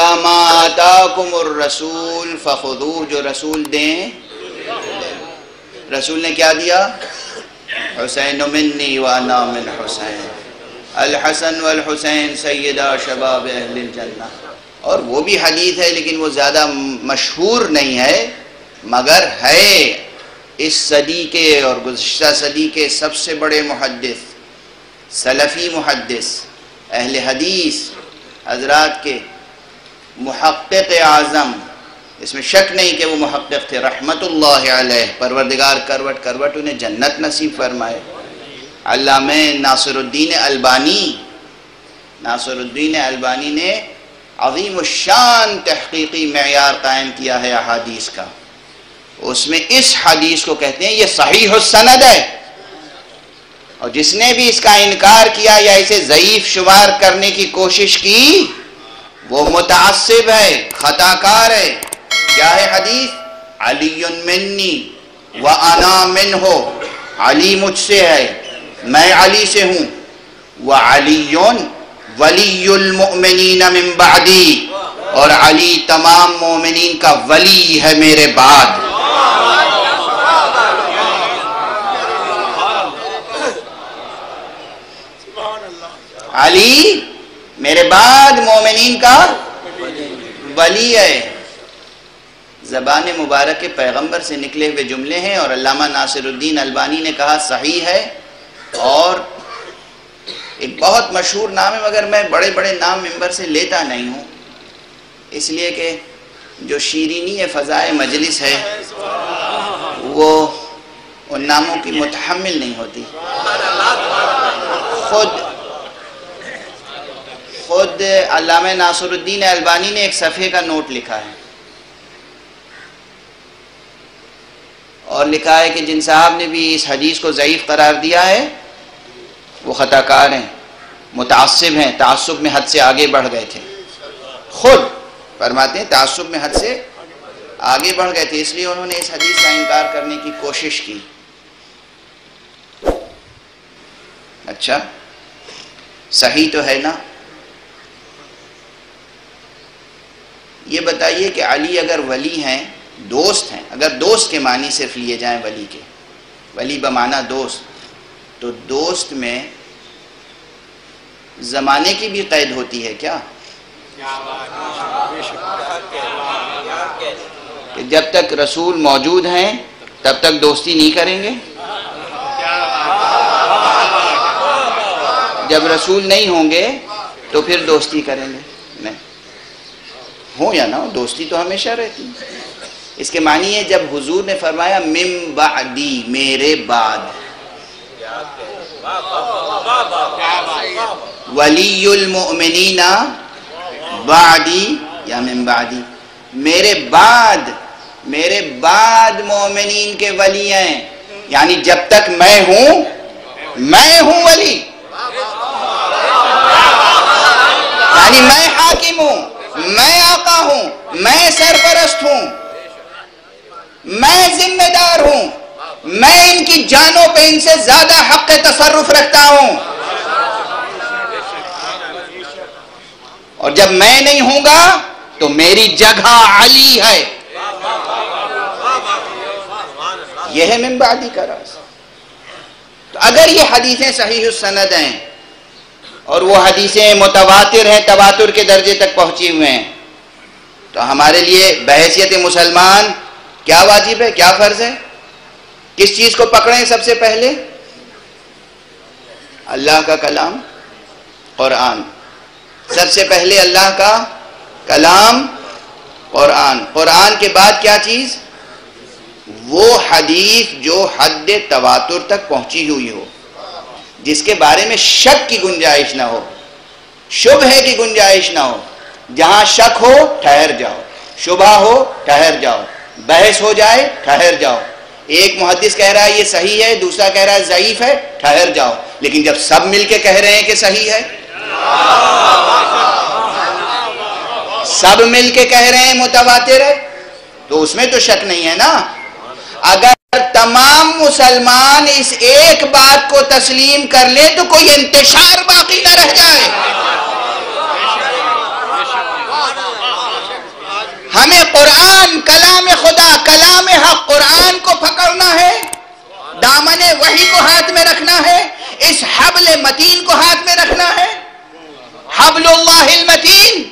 کہا ما آتاکم الرسول فخذوہ، جو رسول دیں رسول نے کیا دیا؟ حسین منی وانا من حسین، الحسن والحسین سیدہ شباب اہل الجنہ. اور وہ بھی حدیث ہے لیکن وہ زیادہ مشہور نہیں ہے، مگر ہے اس صدی کے اور گزشتہ صدی کے سب سے بڑے محدث، سلفی محدث، اہل حدیث حضرات کے محقق اعظم، اس میں شک نہیں کہ وہ محقق تھے رحمت اللہ علیہ، پروردگار کروٹ کروٹ انہیں جنت نصیب فرمائے، علامہ ناصر الدین البانی نے عظیم الشان تحقیقی معیار قائم کیا ہے احادیث کا. اس میں اس حدیث کو کہتے ہیں یہ صحیح السند ہے، اور جس نے بھی اس کا انکار کیا یا اسے ضعیف شمار کرنے کی کوشش کی وہ متعصب ہے، خطا کار ہے. کیا ہے حدیث؟ علی منی وانا منہ، علی مجھ سے ہے میں علی سے ہوں، وعلی ولی المؤمنین من بعدی، اور علی تمام مومنین کا ولی ہے میرے بعد. علی میرے بعد مومنین کا ولی ہے. زبان مبارک کے پیغمبر سے نکلے ہوئے جملے ہیں، اور علامہ ناصر الدین البانی نے کہا صحیح ہے. اور ایک بہت مشہور نام ہے، مگر میں بڑے بڑے نام ممبر سے لیتا نہیں ہوں، اس لیے کہ جو شیرینی فضائے مجلس ہے وہ ان ناموں کی متحمل نہیں ہوتی. خود علامہ ناصر الدین البانی نے ایک صفحے کا نوٹ لکھا ہے، اور لکھا ہے کہ جن صاحب نے بھی اس حدیث کو ضعیف قرار دیا ہے وہ خطا کار ہیں، متعصب ہیں، تعصب میں حد سے آگے بڑھ گئے تھے. خود فرماتے ہیں تعصب میں حد سے آگے بڑھ گئے تھے، اس لیے انہوں نے اس حدیث کا انکار کرنے کی کوشش کی. اچھا صحیح تو ہے نا؟ یہ بتائیے کہ علی اگر ولی ہیں، دوست ہیں، اگر دوست کے معنی صرف لیے جائیں ولی کے، ولی بمعنی دوست، تو دوست میں زمانے کی بھی قید ہوتی ہے کیا؟ کہ جب تک رسول موجود ہیں تب تک دوستی نہیں کریں گے، جب رسول نہیں ہوں گے تو پھر دوستی کریں گے؟ نہیں، ہو یا نہ ہو دوستی تو ہمیشہ رہتی ہے. اس کے معنی ہے جب حضور نے فرمایا من بعدی، میرے بعد، ولی المؤمنین بعدی یا من بعدی، میرے بعد مومنین کے ولی ہیں، یعنی جب تک میں ہوں ولی، یعنی میں حاکم ہوں، میں آقا ہوں، میں سرپرست ہوں، میں ذمہ دار ہوں، میں ان کی جانوں پہ ان سے زیادہ حق تصرف رکھتا ہوں، اور جب میں نہیں ہوں گا تو میری جگہ علی ہے. یہ ہے من بعدی کا راز. تو اگر یہ حدیثیں صحیح السند ہیں اور وہ حدیثیں متواتر ہیں، تواتر کے درجے تک پہنچی ہوئے ہیں، تو ہمارے لیے بحیثیت مسلمان کیا واجب ہے، کیا فرض ہے؟ کس چیز کو پکڑیں سب سے پہلے؟ اللہ کا کلام قرآن. سب سے پہلے اللہ کا کلام قرآن. قرآن کے بعد کیا چیز؟ وہ حدیث جو حد تواتر تک پہنچی ہوئی ہو، جس کے بارے میں شک کی گنجائش نہ ہو، شبہ کی گنجائش نہ ہو. جہاں شک ہو ٹھہر جاؤ، شبہ ہو ٹھہر جاؤ، بحث ہو جائے ٹھہر جاؤ. ایک محدث کہہ رہا ہے یہ صحیح ہے، دوسرا کہہ رہا ہے ضعیف ہے، ٹھہر جاؤ. لیکن جب سب مل کے کہہ رہے ہیں کہ صحیح ہے، سب مل کے کہہ رہے ہیں متواتر ہے، تو اس میں تو شک نہیں ہے نا. اگر تمام مسلمان اس ایک بات کو تسلیم کر لیں تو کوئی انتشار باقی نہ رہ جائے. ہمیں قرآن کلام خدا کلام حق قرآن کو پکڑنا ہے، دامن وحی کو ہاتھ میں رکھنا ہے، اس حبل متین کو ہاتھ میں رکھنا ہے، حبل اللہ المتین،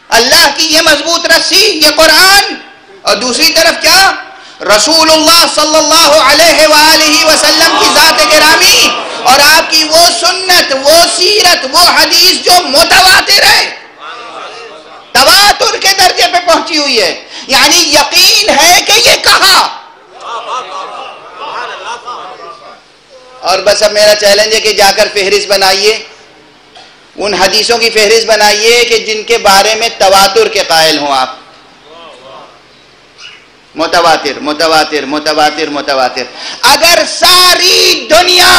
اللہ کی یہ مضبوط رسی، یہ قرآن، اور دوسری طرف کیا؟ رسول اللہ صلی اللہ علیہ وآلہ وسلم کی ذات گرامی اور آپ کی وہ سنت، وہ سیرت، وہ حدیث جو متواتر ہے، تواتر کے درجے پہ پہنچی ہوئی ہے، یعنی یقین ہے کہ یہ کہا۔ اور بس اب میرا چیلنج ہے کہ جا کر فہرست بنائیے، ان حدیثوں کی فہرست بنائیے کہ جن کے بارے میں تواتر کے قائل ہوں آپ، متواتر متواتر متواتر متواتر۔ اگر ساری دنیا،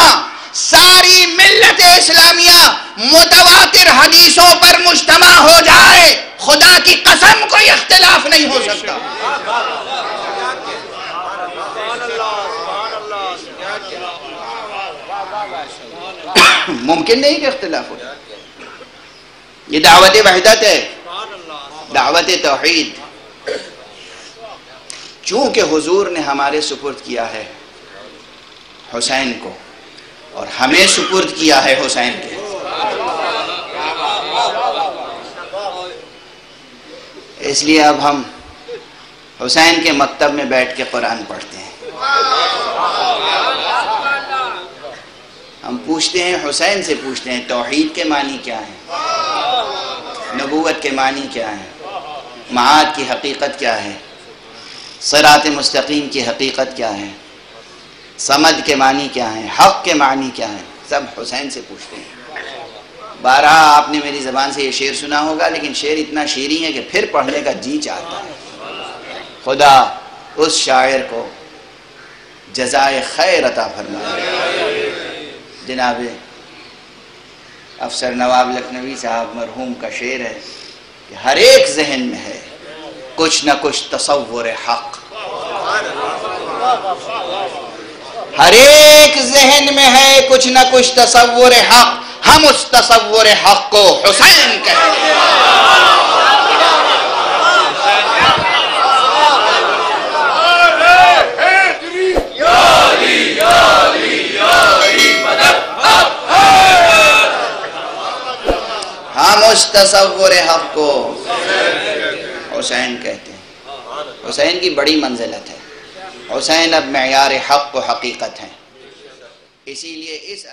ساری ملت اسلامیہ متواتر حدیثوں پر مجتمع ہو جائے، خدا کی قسم کوئی اختلاف نہیں ہو سکتا۔ ممکن نہیں کہ اختلاف ہو جائے۔ یہ دعوت وحدت ہے، دعوت توحید۔ چونکہ حضور نے ہمارے سپرد کیا ہے حسین کو اور ہمیں سپرد کیا ہے حسین کے، اس لیے اب ہم حسین کے مکتب میں بیٹھ کے قرآن پڑھتے ہیں۔ ہم پوچھتے ہیں، حسین سے پوچھتے ہیں توحید کے معنی کیا ہے، نبوت کے معنی کیا ہے، معاد کی حقیقت کیا ہے، صراط مستقیم کی حقیقت کیا ہے، صمد کے معنی کیا ہے، حق کے معنی کیا ہے، سب حسین سے پوچھتے ہیں۔ بارہا آپ نے میری زبان سے یہ شعر سنا ہوگا، لیکن شعر اتنا شیریں ہے کہ پھر پڑھنے کا جی چاہتا ہے۔ خدا اس شاعر کو جزائے خیر عطا فرمائے۔ جناب افسر نواب لکھنوی صاحب مرحوم کا شعر ہے کہ ہر ایک ذہن میں ہے کچھ نہ کچھ تصور حق، ہر ایک ذہن میں ہے کچھ نہ کچھ تصور حق، ہم اس تصور حق کو حسین کہتے ہیں۔ ہم اس تصور حق کو حسین کہتے ہیں۔ حسین کی بڑی منزلت ہے، حسین اب معیار حق و حقیقت ہیں، اسی لیے اس